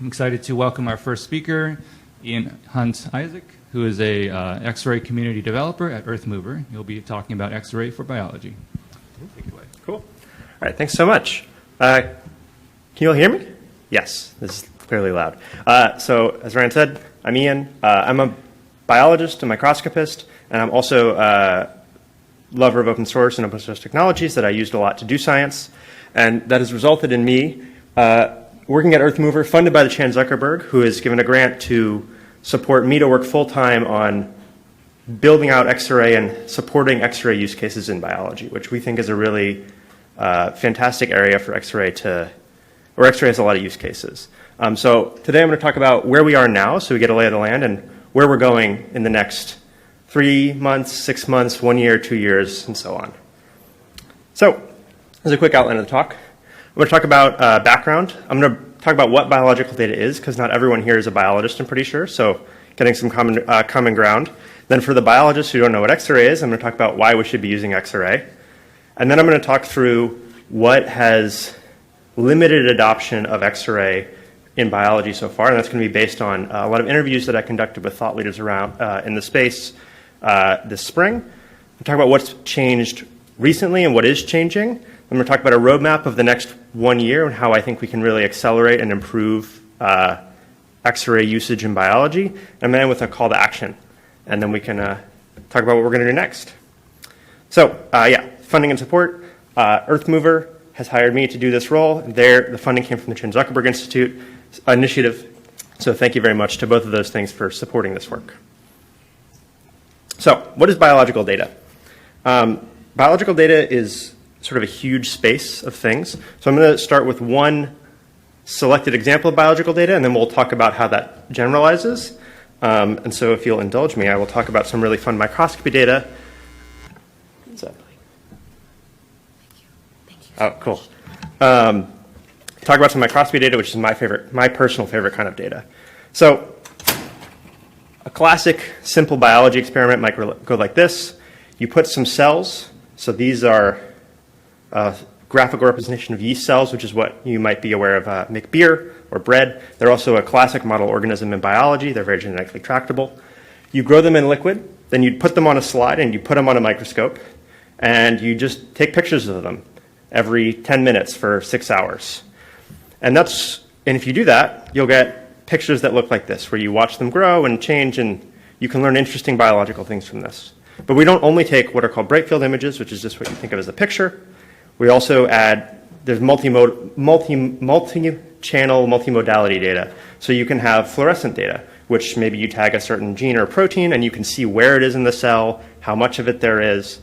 I'm excited to welcome our first speaker, Hunt-Isaak, who is a Xarray community developer at EarthMover. He'll be talking about Xarray for biology. Take it away. Cool. All right, thanks so much. Can you all hear me? Yes, this is clearly loud. So as Ryan said, I'm Ian. I'm a biologist, a microscopist, and I'm also a lover of open source and open source technologies that I used a lot to do science. And that has resulted in me working at EarthMover, funded by the Chan Zuckerberg, who has given a grant to support me to work full-time on building out Xarray and supporting Xarray use cases in biology, which we think is a really fantastic area for Xarray where Xarray has a lot of use cases. So today I'm going to talk about where we are now, so we get a lay of the land, and where we're going in the next 3 months, 6 months, 1 year, 2 years, and so on. So here's a quick outline of the talk. I'm going to talk about background. I'm going to talk about what biological data is, because not everyone here is a biologist, I'm pretty sure, so getting some common ground. Then for the biologists who don't know what Xarray is, I'm going to talk about why we should be using Xarray. And then I'm going to talk through what has limited adoption of Xarray in biology so far, and that's going to be based on a lot of interviews that I conducted with thought leaders around in the space this spring. I'm talk about what's changed recently and what is changing. I'm going to talk about a roadmap of the next 1 year and how I think we can really accelerate and improve Xarray usage in biology, and then with a call to action. And then we can talk about what we're going to do next. So yeah, funding and support. EarthMover has hired me to do this role. The funding came from the Chan Zuckerberg Institute initiative. So thank you very much to both of those things for supporting this work. So what is biological data? Biological data is sort of a huge space of things. So I'm going to start with one selected example of biological data, and then we'll talk about how that generalizes. And so if you'll indulge me, I will talk about some really fun microscopy data. What's that? Thank you. Oh, cool. Talk about some microscopy data, which is my personal favorite kind of data. So a classic simple biology experiment might go like this. You put some cells. So these are graphical representation of yeast cells, which is what you might be aware of make beer or bread. They're also a classic model organism in biology. They're very genetically tractable. You grow them in liquid, then you put them on a slide and you put them on a microscope, and you just take pictures of them every 10 minutes for 6 hours. And if you do that, you'll get pictures that look like this, where you watch them grow and change, and you can learn interesting biological things from this. But we don't only take what are called bright field images, which is just what you think of as a picture. We also there's multi-channel, multimodality data. So you can have fluorescent data, which maybe you tag a certain gene or protein, and you can see where it is in the cell, how much of it there is.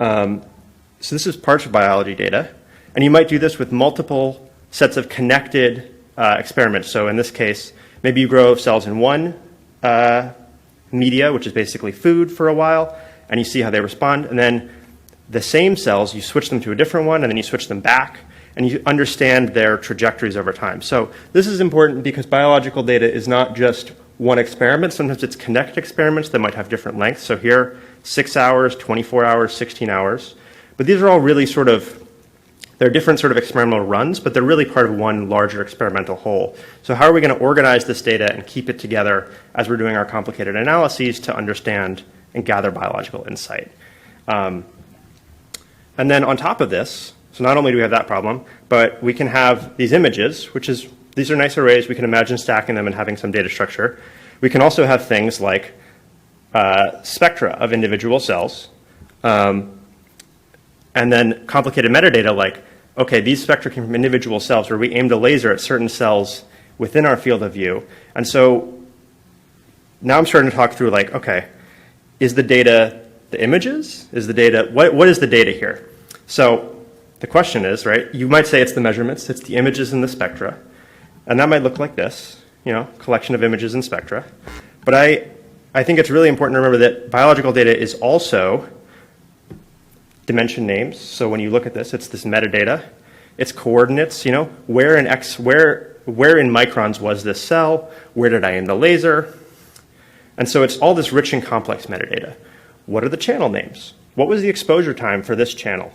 So this is parts of biology data. And you might do this with multiple sets of connected experiments. So in this case, maybe you grow cells in one media, which is basically food, for a while, and you see how they respond. And then the same cells, you switch them to a different one, and then you switch them back, and you understand their trajectories over time. So this is important because biological data is not just one experiment. Sometimes it's connected experiments that might have different lengths. So here, 6 hours, 24 hours, 16 hours. But these are all really they're different sort of experimental runs, but they're really part of one larger experimental whole. So how are we going to organize this data and keep it together as we're doing our complicated analyses to understand and gather biological insight? And then on top of this, so not only do we have that problem, but we can have these images, these are nice arrays. We can imagine stacking them and having some data structure. We can also have things like spectra of individual cells, and then complicated metadata like, okay, these spectra came from individual cells where we aimed a laser at certain cells within our field of view. And so now I'm starting to talk through like, okay, is the data the images? Is the data, what is the data here? So the question is, right, you might say it's the measurements, it's the images in the spectra. And that might look like this, collection of images and spectra. But I think it's really important to remember that biological data is also dimension names. So when you look at this, it's this metadata. It's coordinates, where in microns was this cell? Where did I aim the laser? And so it's all this rich and complex metadata. What are the channel names? What was the exposure time for this channel?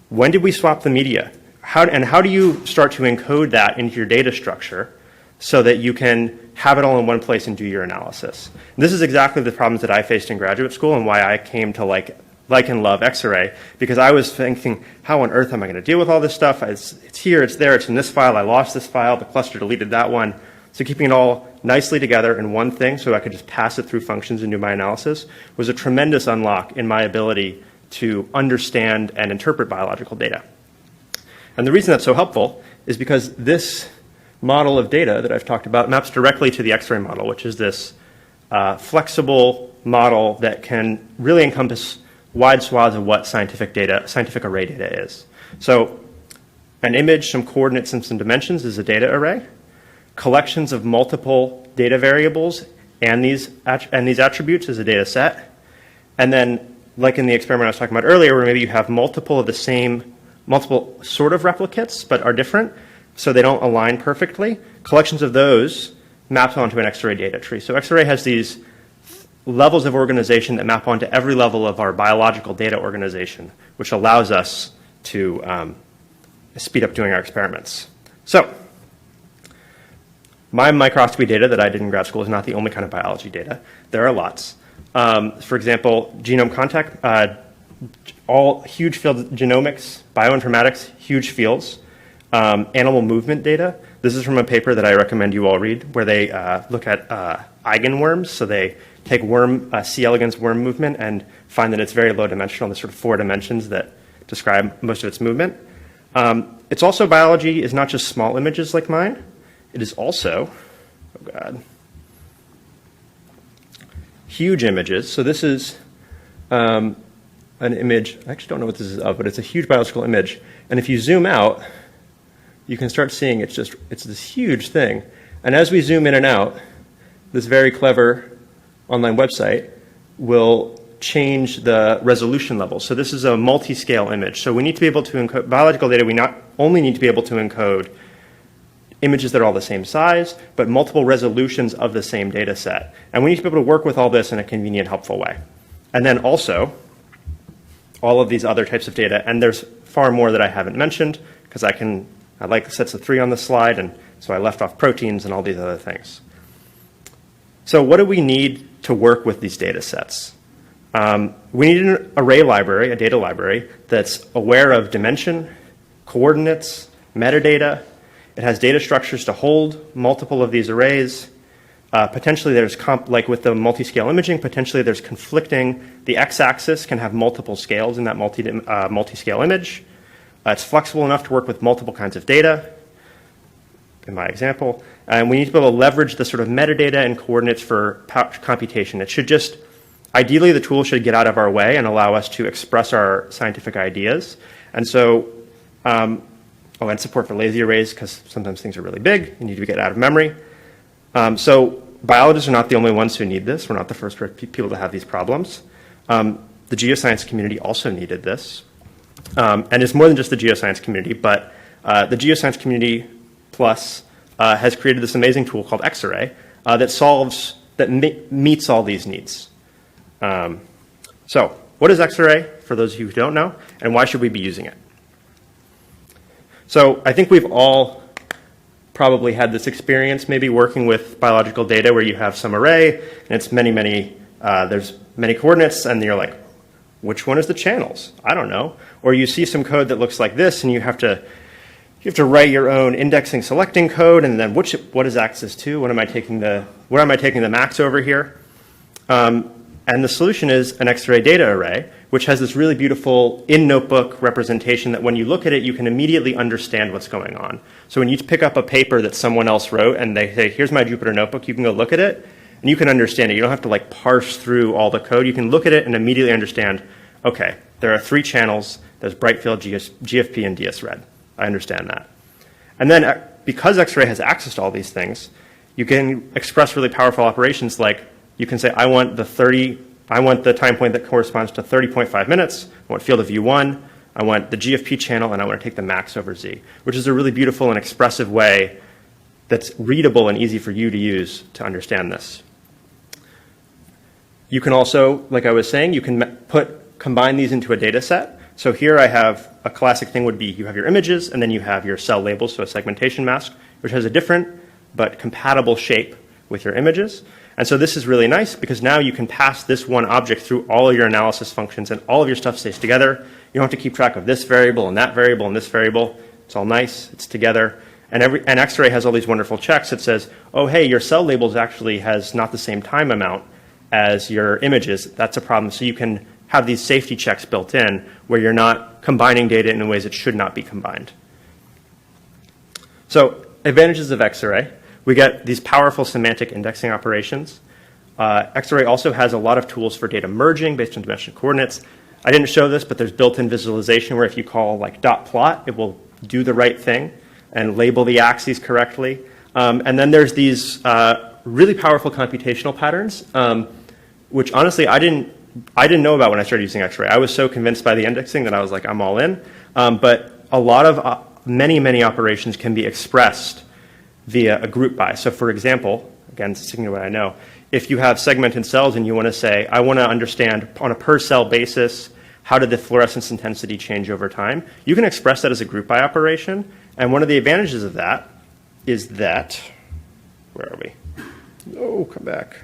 When did we swap the media? How do you start to encode that into your data structure so that you can have it all in one place and do your analysis. And this is exactly the problems that I faced in graduate school and why I came to like and love Xarray, because I was thinking, how on earth am I going to deal with all this stuff? It's here, it's there, it's in this file, I lost this file, the cluster deleted that one. So keeping it all nicely together in one thing so I could just pass it through functions and do my analysis was a tremendous unlock in my ability to understand and interpret biological data. And the reason that's so helpful is because this model of data that I've talked about maps directly to the Xarray model, which is this flexible model that can really encompass wide swaths of what scientific array data is. So an image, some coordinates, and some dimensions is a data array. Collections of multiple data variables and these attributes is a data set. And then, like in the experiment I was talking about earlier, where maybe you have multiple sort of replicates, but are different, so they don't align perfectly, collections of those map onto an Xarray data tree. So Xarray has these levels of organization that map onto every level of our biological data organization, which allows us to speed up doing our experiments. So my microscopy data that I did in grad school is not the only kind of biology data. There are lots. For example, genome contact, all huge fields, genomics, bioinformatics, huge fields. Animal movement data. This is from a paper that I recommend you all read, where they look at eigenworms. So they take C. elegans worm movement and find that it's very low dimensional, the sort of 4 dimensions that describe most of its movement. It's also biology is not just small images like mine. It is also, oh God, huge images. So this is an image. I actually don't know what this is of, but it's a huge biological image. And if you zoom out, you can start seeing it's this huge thing. And as we zoom in and out, this very clever online website will change the resolution level. So this is a multi-scale image. So we need to be able to encode biological data. We not only need to be able to encode images that are all the same size, but multiple resolutions of the same data set. And we need to be able to work with all this in a convenient, helpful way. And then also, all of these other types of data, and there's far more that I haven't mentioned, because I like the sets of 3 on the slide, and so I left off proteins and all these other things. So what do we need to work with these data sets? We need an array library, a data library, that's aware of dimension, coordinates, metadata. It has data structures to hold multiple of these arrays. Potentially there's, like with the multi-scale imaging, potentially there's conflicting. The x-axis can have multiple scales in that multi-scale image. It's flexible enough to work with multiple kinds of data, in my example. And we need to be able to leverage the sort of metadata and coordinates for computation. It should just, ideally the tool should get out of our way and allow us to express our scientific ideas. And so, and support for lazy arrays, because sometimes things are really big, you need to get out of memory. So biologists are not the only ones who need this. We're not the first people to have these problems. The geoscience community also needed this. And it's more than just the geoscience community, but the geoscience community plus has created this amazing tool called Xarray that meets all these needs. So what is Xarray, for those of you who don't know, and why should we be using it? So I think we've all probably had this experience maybe working with biological data where you have some array and it's there's many coordinates and you're like, which one is the channels? I don't know. Or you see some code that looks like this and you have to write your own indexing selecting code and then what is access to? Where am I taking the max over here? And the solution is an Xarray data array, which has this really beautiful in-notebook representation that when you look at it, you can immediately understand what's going on. So when you pick up a paper that someone else wrote and they say, here's my Jupyter notebook, you can go look at it and you can understand it. You don't have to like parse through all the code. You can look at it and immediately understand, okay, there are 3 channels. There's bright field, GFP, and DS-Red. I understand that. And then because Xarray has access to all these things, you can express really powerful operations like you can say, I want the time point that corresponds to 30.5 minutes. I want field of view 1. I want the GFP channel, and I want to take the max over Z, which is a really beautiful and expressive way that's readable and easy for you to use to understand this. You can also, like I was saying, you can combine these into a data set. So here I have a classic thing would be you have your images, and then you have your cell labels, so a segmentation mask, which has a different but compatible shape with your images. And so this is really nice because now you can pass this one object through all of your analysis functions and all of your stuff stays together. You don't have to keep track of this variable and that variable and this variable. It's all nice. It's together. And Xarray has all these wonderful checks that says, oh, hey, your cell labels actually has not the same time amount as your images. That's a problem. So you can have these safety checks built in where you're not combining data in ways that should not be combined. So advantages of Xarray. We get these powerful semantic indexing operations. Xarray also has a lot of tools for data merging based on dimensional coordinates. I didn't show this, but there's built-in visualization where if you call like dot plot, it will do the right thing and label the axes correctly. And then there's these really powerful computational patterns, which honestly I didn't know about when I started using Xarray. I was so convinced by the indexing that I was like, I'm all in. But a lot of many operations can be expressed via a group by. So for example, again, sticking to what I know, if you have segmented cells and you want to say, I want to understand on a per cell basis, how did the fluorescence intensity change over time? You can express that as a group by operation. And one of the advantages of that is that, where are we? No, come back.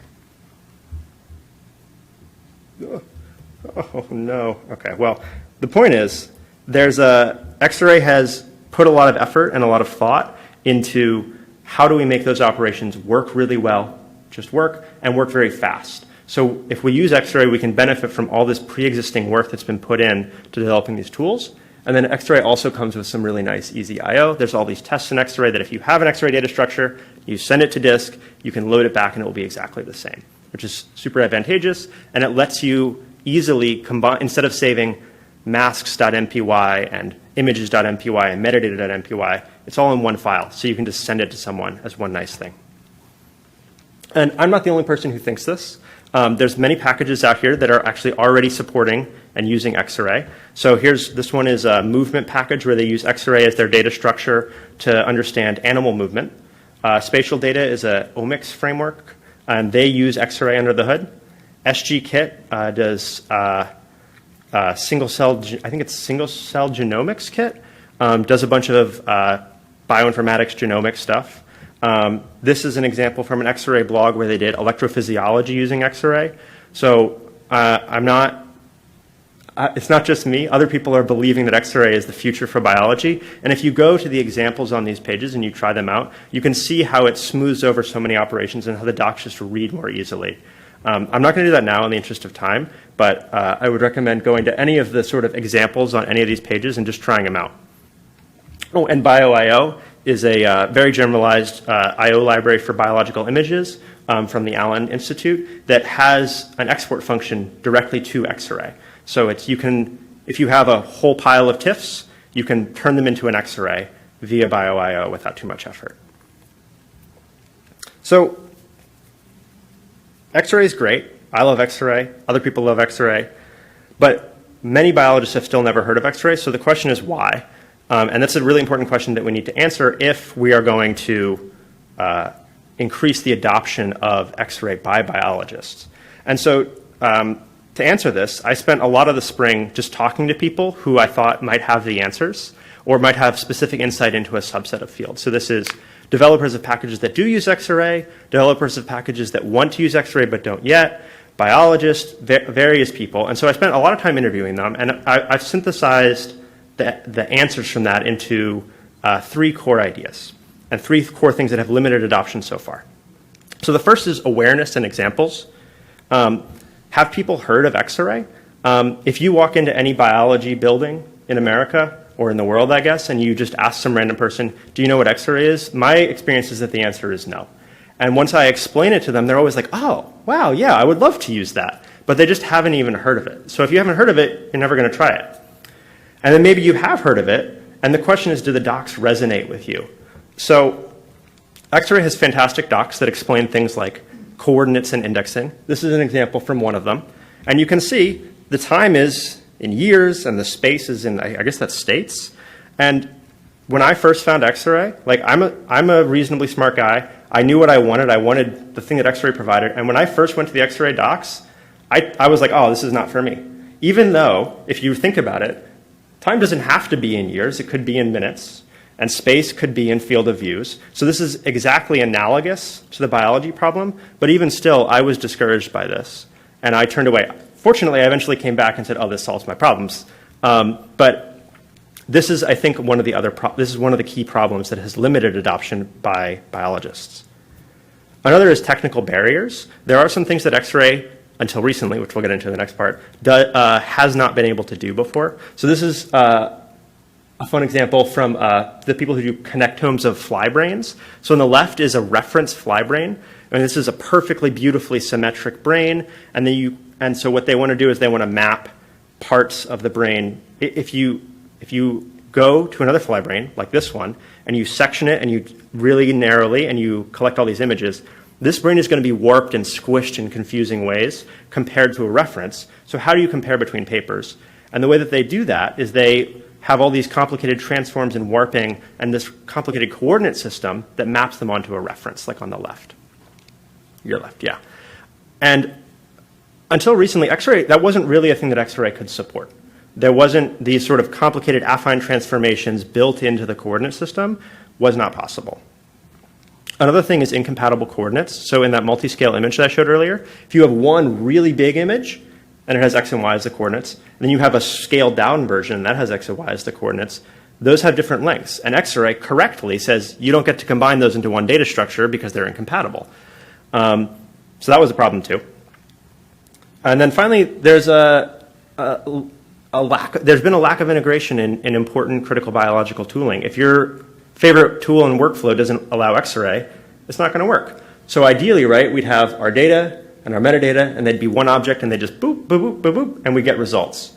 Oh no. Okay, well, the point is, Xarray has put a lot of effort and a lot of thought into how do we make those operations work really well, just work, and work very fast. So if we use Xarray, we can benefit from all this pre-existing work that's been put in to developing these tools. And then Xarray also comes with some really nice easy I/O. There's all these tests in Xarray that if you have an Xarray data structure, you send it to disk, you can load it back and it will be exactly the same, which is super advantageous. And it lets you easily combine, instead of saving masks.mpy and images.mpy and metadata.mpy, it's all in one file. So you can just send it to someone as one nice thing. And I'm not the only person who thinks this. There's many packages out here that are actually already supporting and using Xarray. So this one is a movement package where they use Xarray as their data structure to understand animal movement. Spatial data is a omics framework, and they use Xarray under the hood. SGKit does single cell genomics kit, does a bunch of bioinformatics genomics stuff. This is an example from an Xarray blog where they did electrophysiology using Xarray. So it's not just me. Other people are believing that Xarray is the future for biology. And if you go to the examples on these pages and you try them out, you can see how it smooths over so many operations and how the docs just read more easily. I'm not going to do that now in the interest of time, but I would recommend going to any of the sort of examples on any of these pages and just trying them out. Oh, and BioIO is a very generalized I/O library for biological images from the Allen Institute that has an export function directly to Xarray. So if you have a whole pile of TIFFs, you can turn them into an Xarray via BioIO without too much effort. So Xarray is great. I love Xarray. Other people love Xarray. But many biologists have still never heard of Xarray. So the question is why? And that's a really important question that we need to answer if we are going to increase the adoption of Xarray by biologists. And so to answer this, I spent a lot of the spring just talking to people who I thought might have the answers or might have specific insight into a subset of fields. So this is developers of packages that do use Xarray, developers of packages that want to use Xarray but don't yet, biologists, various people. And so I spent a lot of time interviewing them, and I've synthesized the answers from that into 3 core ideas and 3 core things that have limited adoption so far. So the first is awareness and examples. Have people heard of Xarray? If you walk into any biology building in America or in the world, I guess, and you just ask some random person, do you know what Xarray is? My experience is that the answer is no. And once I explain it to them, they're always like, oh, wow, yeah, I would love to use that. But they just haven't even heard of it. So if you haven't heard of it, you're never going to try it. And then maybe you have heard of it, and the question is, do the docs resonate with you? So Xarray has fantastic docs that explain things like coordinates and indexing. This is an example from one of them. And you can see the time is in years, and the space is in, I guess that's states. And when I first found Xarray, like I'm a reasonably smart guy. I knew what I wanted. I wanted the thing that Xarray provided. And when I first went to the Xarray docs, I was like, oh, this is not for me. Even though, if you think about it, time doesn't have to be in years. It could be in minutes. and space could be in field of views. So this is exactly analogous to the biology problem, but even still, I was discouraged by this, and I turned away. Fortunately, I eventually came back and said, oh, this solves my problems. But this is, I think, one of the key problems that has limited adoption by biologists. Another is technical barriers. There are some things that Xarray, until recently, which we'll get into in the next part, has not been able to do before. So this is a fun example from the people who do connectomes of fly brains. So on the left is a reference fly brain, and this is a perfectly beautifully symmetric brain. And so what they want to do is they want to map parts of the brain. If you go to another fly brain like this one, and you section it and you really narrowly and you collect all these images, this brain is going to be warped and squished in confusing ways compared to a reference. So how do you compare between papers? And the way that they do that is they have all these complicated transforms and warping and this complicated coordinate system that maps them onto a reference, like on the left. Your left, yeah. And until recently, Xarray, that wasn't really a thing that Xarray could support. There wasn't these sort of complicated affine transformations built into the coordinate system was not possible. Another thing is incompatible coordinates. So in that multi-scale image that I showed earlier, if you have one really big image and it has x and y as the coordinates, and then you have a scaled down version that has x and y as the coordinates, those have different lengths. And Xarray correctly says you don't get to combine those into one data structure because they're incompatible. So that was a problem too. And then finally, there's there's been a lack of integration in important critical biological tooling. If your favorite tool and workflow doesn't allow Xarray, it's not going to work. So ideally, right, we'd have our data and our metadata, and they'd be one object, and they just boop, boop, boop, boop, boop, and we get results.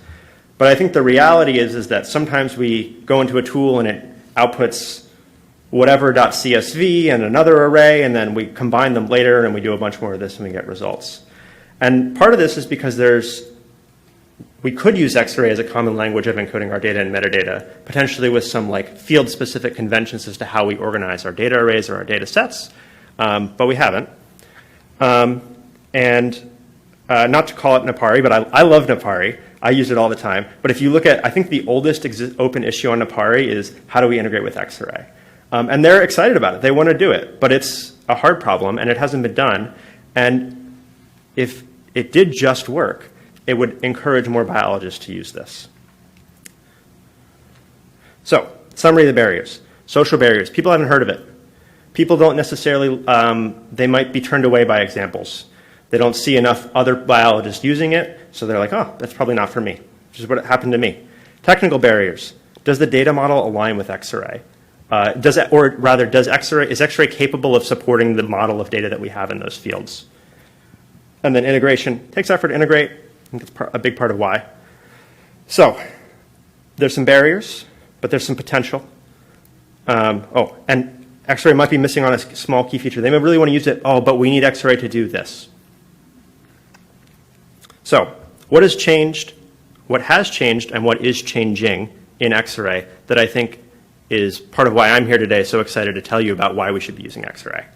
But I think the reality is that sometimes we go into a tool and it outputs whatever.csv and another array, and then we combine them later, and we do a bunch more of this, and we get results. And part of this is because we could use Xarray as a common language of encoding our data and metadata, potentially with some like field-specific conventions as to how we organize our data arrays or our data sets, but we haven't. And not to call it Napari, but I love Napari. I use it all the time. But if you look at, I think the oldest open issue on Napari is how do we integrate with Xarray? And they're excited about it. They want to do it, but it's a hard problem, and it hasn't been done. And if it did just work, it would encourage more biologists to use this. So, summary of the barriers. Social barriers. People haven't heard of it. People don't necessarily, they might be turned away by examples. They don't see enough other biologists using it, so they're like, oh, that's probably not for me, which is what happened to me. Technical barriers. Does the data model align with Xarray? Is Xarray capable of supporting the model of data that we have in those fields? And then integration. Takes effort to integrate. I think it's a big part of why. So there's some barriers, but there's some potential. And Xarray might be missing on a small key feature. They may really want to use it, but we need Xarray to do this. So what has changed, and what is changing in Xarray that I think is part of why I'm here today, so excited to tell you about why we should be using Xarray.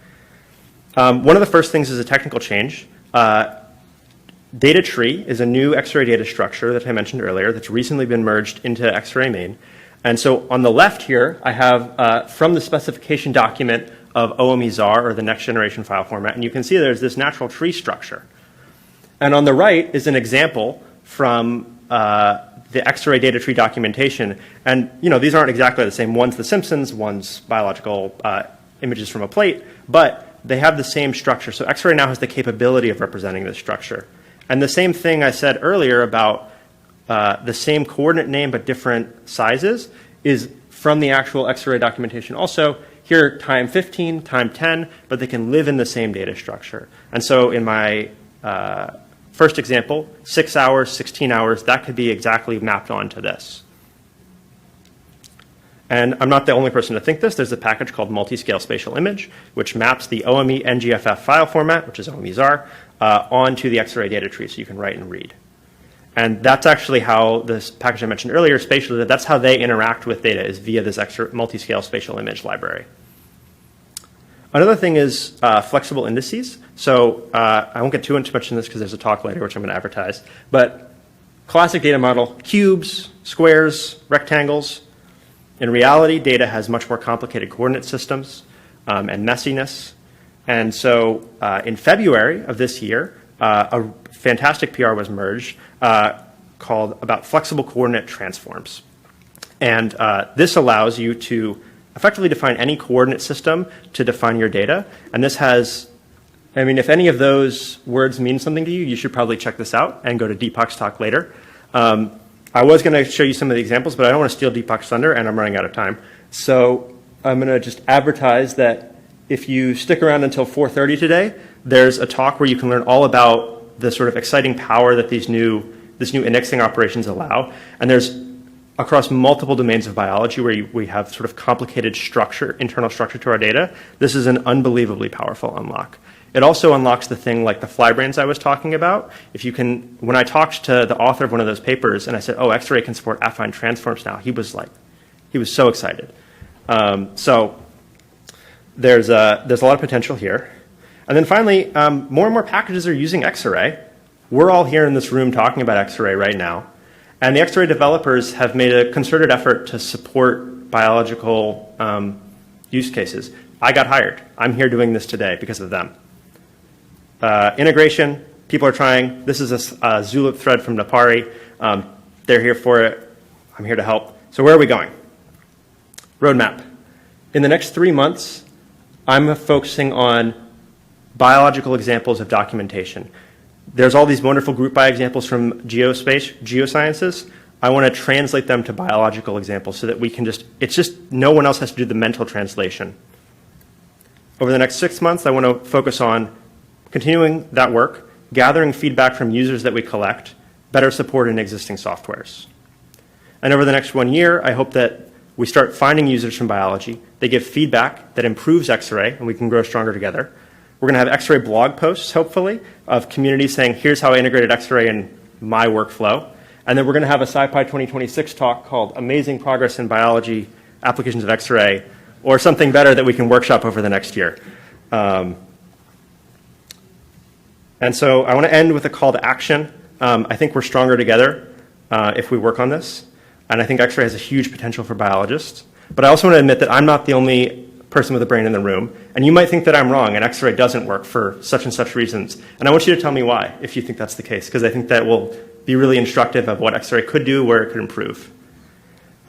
One of the first things is a technical change. Data tree is a new Xarray data structure that I mentioned earlier that's recently been merged into Xarray main. And so on the left here, I have from the specification document of OME-ZAR, or the next generation file format, and you can see there's this natural tree structure. And on the right is an example from the Xarray data tree documentation. And these aren't exactly the same. One's The Simpsons, one's biological images from a plate, but they have the same structure. So Xarray now has the capability of representing this structure. And the same thing I said earlier about the same coordinate name but different sizes is from the actual Xarray documentation. Also, here time 15, time 10, but they can live in the same data structure. And so in my first example, 6 hours, 16 hours, that could be exactly mapped onto this. And I'm not the only person to think this. There's a package called Multi-Scale Spatial Image, which maps the OME NGFF file format, which is OME-ZAR, onto the Xarray data tree so you can write and read. And that's actually how this package I mentioned earlier, spatial, that's how they interact with data, is via this multi-scale spatial image library. Another thing is flexible indices. So I won't get too much into this because there's a talk later, which I'm going to advertise. But classic data model, cubes, squares, rectangles. In reality, data has much more complicated coordinate systems and messiness. And so in February of this year, a fantastic PR was merged called about flexible coordinate transforms. And this allows you to effectively define any coordinate system to define your data. And this has, I mean, if any of those words mean something to you, you should probably check this out and go to Deepak's talk later. I was going to show you some of the examples, but I don't want to steal Deepak's thunder, and I'm running out of time. So I'm going to just advertise that if you stick around until 4:30 today, there's a talk where you can learn all about the sort of exciting power that this new indexing operations allow. And there's across multiple domains of biology where we have sort of complicated structure, internal structure to our data. This is an unbelievably powerful unlock. It also unlocks the thing like the flybrains I was talking about. If you can, when I talked to the author of one of those papers and I said, oh, Xarray can support affine transforms now, he was so excited. So there's a lot of potential here. And then finally, more and more packages are using Xarray. We're all here in this room talking about Xarray right now. And the Xarray developers have made a concerted effort to support biological use cases. I got hired. I'm here doing this today because of them. Integration, people are trying. This is a Zulip thread from Napari. They're here for it. I'm here to help. So where are we going? Roadmap. In the next 3 months, I'm focusing on biological examples of documentation. There's all these wonderful group by examples from geosciences. I want to translate them to biological examples so that we can it's just no one else has to do the mental translation. Over the next 6 months, I want to focus on continuing that work, gathering feedback from users that we collect, better support in existing softwares. And over the next 1 year, I hope that we start finding users from biology. They give feedback that improves Xarray, and we can grow stronger together. We're going to have Xarray blog posts, hopefully, of communities saying, here's how I integrated Xarray in my workflow. And then we're going to have a SciPy 2026 talk called Amazing Progress in Biology Applications of Xarray, or something better that we can workshop over the next year. And so I want to end with a call to action. I think we're stronger together if we work on this. And I think Xarray has a huge potential for biologists. But I also want to admit that I'm not the only person with a brain in the room. And you might think that I'm wrong and Xarray doesn't work for such and such reasons. And I want you to tell me why, if you think that's the case, because I think that will be really instructive of what Xarray could do, where it could improve.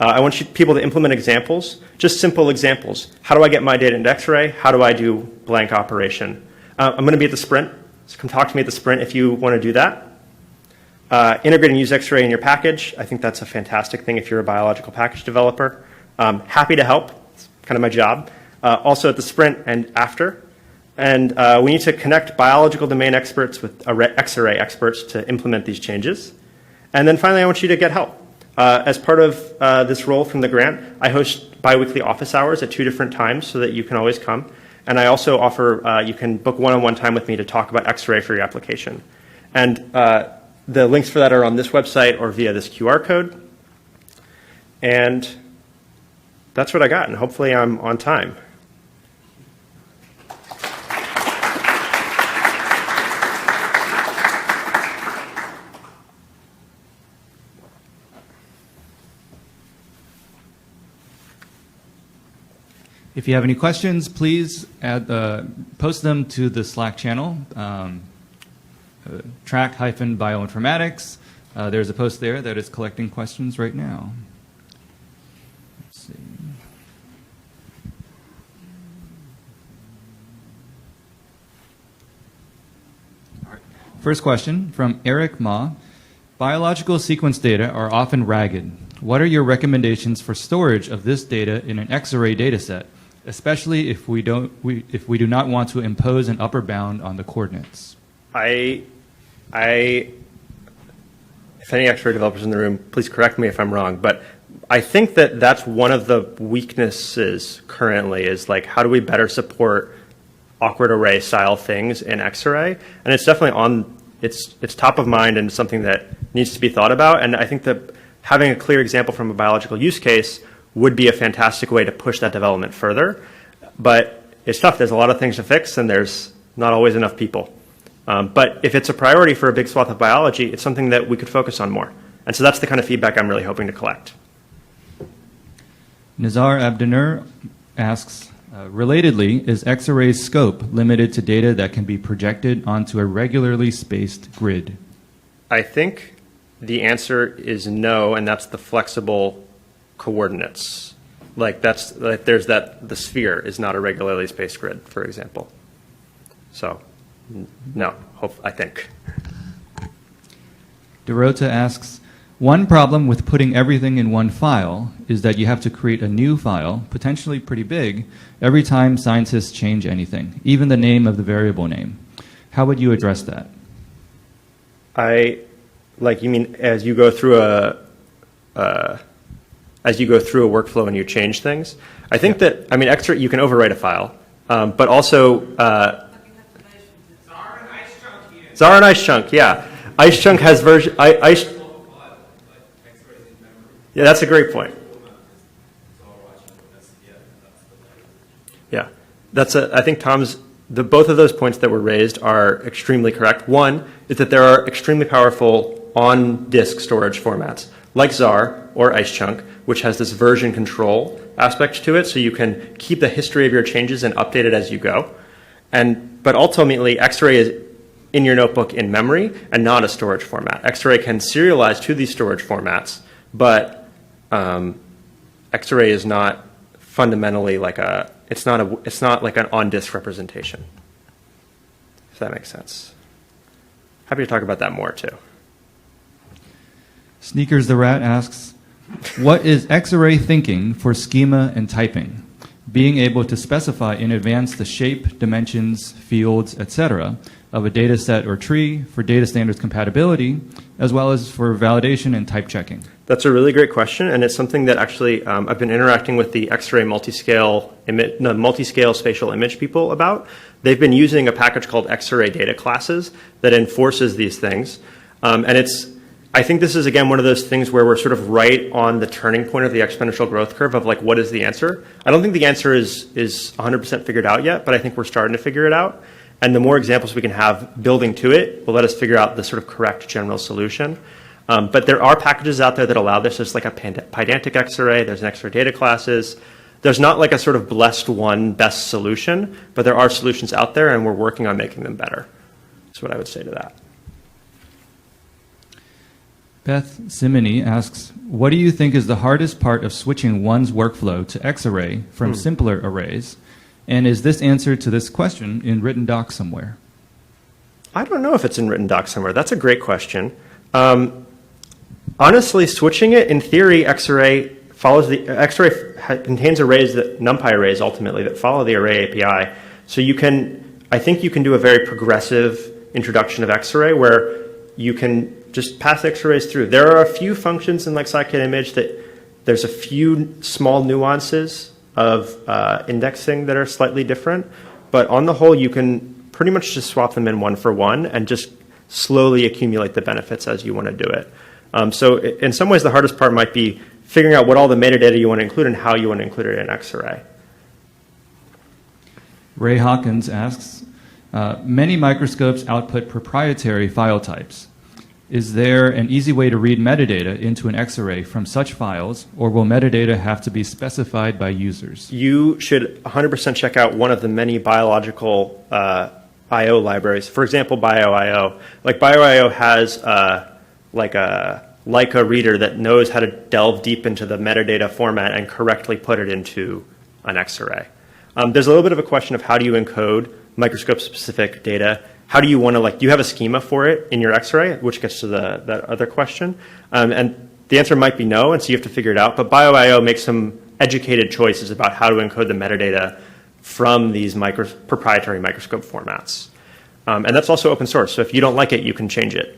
I want people to implement examples, just simple examples. How do I get my data into Xarray? How do I do blank operation? I'm going to be at the sprint, so come talk to me at the sprint if you want to do that. Integrate and use Xarray in your package. I think that's a fantastic thing if you're a biological package developer. Happy to help. It's kind of my job. Also at the sprint and after. And we need to connect biological domain experts with Xarray experts to implement these changes. And then finally, I want you to get help. As part of this role from the grant, I host biweekly office hours at 2 different times so that you can always come. And I also offer, you can book one-on-one time with me to talk about Xarray for your application. And the links for that are on this website or via this QR code. And that's what I got, and hopefully I'm on time. If you have any questions, please post them to the Slack channel, track-bioinformatics. There's a post there that is collecting questions right now. Let's see. All right. First question from Eric Ma. Biological sequence data are often ragged. What are your recommendations for storage of this data in an Xarray dataset, especially if we do not want to impose an upper bound on the coordinates? If any Xarray developers in the room, please correct me if I'm wrong, but I think that that's one of the weaknesses currently is like, how do we better support awkward array style things in Xarray? And it's definitely it's top of mind and something that needs to be thought about. And I think that having a clear example from a biological use case would be a fantastic way to push that development further. But it's tough. There's a lot of things to fix, and there's not always enough people. But if it's a priority for a big swath of biology, it's something that we could focus on more. And so that's the kind of feedback I'm really hoping to collect. Nizar Abdinur asks, relatedly, is Xarray's scope limited to data that can be projected onto a regularly spaced grid? I think the answer is no, and that's the flexible coordinates. There's the sphere is not a regularly spaced grid, for example. So, no, I think. Dorota asks, one problem with putting everything in one file is that you have to create a new file, potentially pretty big, every time scientists change anything, even the name of the variable name. How would you address that? You mean as you go through a workflow and you change things? I think that, Xarray, you can overwrite a file, but also Xarray and IceChunk, yeah. IceChunk has version. Yeah, that's a great point. Yeah, I think both of those points that were raised are extremely correct. One is that there are extremely powerful on-disk storage formats like Xarray or IceChunk, which has this version control aspect to it, so you can keep the history of your changes and update it as you go. But ultimately, Xarray is in your notebook in memory and not a storage format. Xarray can serialize to these storage formats, but Xarray is not fundamentally it's not like an on-disk representation, if that makes sense. Happy to talk about that more too. Sneakers the Rat asks, what is Xarray thinking for schema and typing? Being able to specify in advance the shape, dimensions, fields, etc. of a data set or tree for data standards compatibility, as well as for validation and type checking? That's a really great question, and it's something that actually I've been interacting with the Xarray multi-scale spatial image people about. They've been using a package called Xarray data classes that enforces these things. I think this is, again, one of those things where we're sort of right on the turning point of the exponential growth curve of what is the answer. I don't think the answer is 100% figured out yet, but I think we're starting to figure it out. And the more examples we can have building to it will let us figure out the sort of correct general solution. But there are packages out there that allow this. There's like a Pydantic Xarray. There's an Xarray data classes. There's not like a sort of blessed one best solution, but there are solutions out there, and we're working on making them better. That's what I would say to that. Beth Simony asks, what do you think is the hardest part of switching one's workflow to Xarray from simpler arrays? And is this answer to this question in written doc somewhere? I don't know if it's in written doc somewhere. That's a great question. Honestly, switching it, in theory, Xarray contains arrays NumPy arrays ultimately that follow the array API. So I think you can do a very progressive introduction of Xarray where you can just pass Xarrays through. There are a few functions in scikit-image that there's a few small nuances of indexing that are slightly different, but on the whole, you can pretty much just swap them in one for one and just slowly accumulate the benefits as you want to do it. So in some ways, the hardest part might be figuring out what all the metadata you want to include and how you want to include it in Xarray. Ray Hawkins asks, many microscopes output proprietary file types. Is there an easy way to read metadata into an Xarray from such files, or will metadata have to be specified by users? You should 100% check out one of the many biological I/O libraries. For example, BioIO. BioIO has a Leica reader that knows how to delve deep into the metadata format and correctly put it into an Xarray. There's a little bit of a question of how do you encode microscope-specific data. How do you want to, do you have a schema for it in your Xarray, which gets to that other question? And the answer might be no, and so you have to figure it out. But BioIO makes some educated choices about how to encode the metadata from these proprietary microscope formats. And that's also open source, so if you don't like it, you can change it.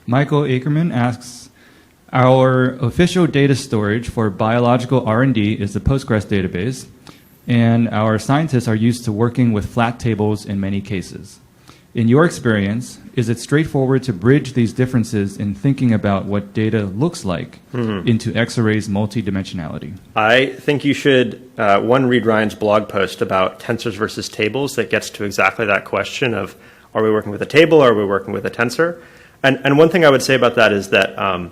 Michael Ackerman asks, our official data storage for biological R&D is the Postgres database, and our scientists are used to working with flat tables in many cases. In your experience, is it straightforward to bridge these differences in thinking about what data looks like into Xarray's multidimensionality? I think you should, read Ryan's blog post about tensors versus tables that gets to exactly that question of, are we working with a table or are we working with a tensor? And one thing I would say about that is that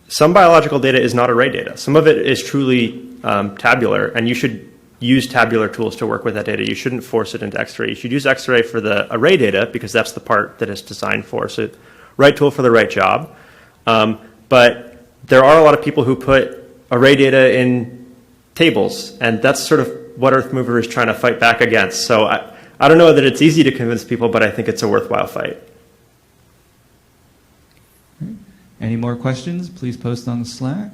some biological data is not array data. Some of it is truly tabular, and you should use tabular tools to work with that data. You shouldn't force it into Xarray. You should use Xarray for the array data because that's the part that it's designed for. So right tool for the right job. But there are a lot of people who put array data in tables, and that's sort of what EarthMover is trying to fight back against. So I don't know that it's easy to convince people, but I think it's a worthwhile fight. Any more questions? Please post on Slack.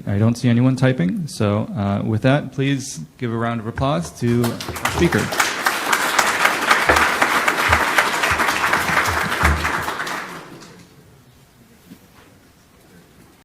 I don't see anyone typing, so with that, please give a round of applause to our speaker.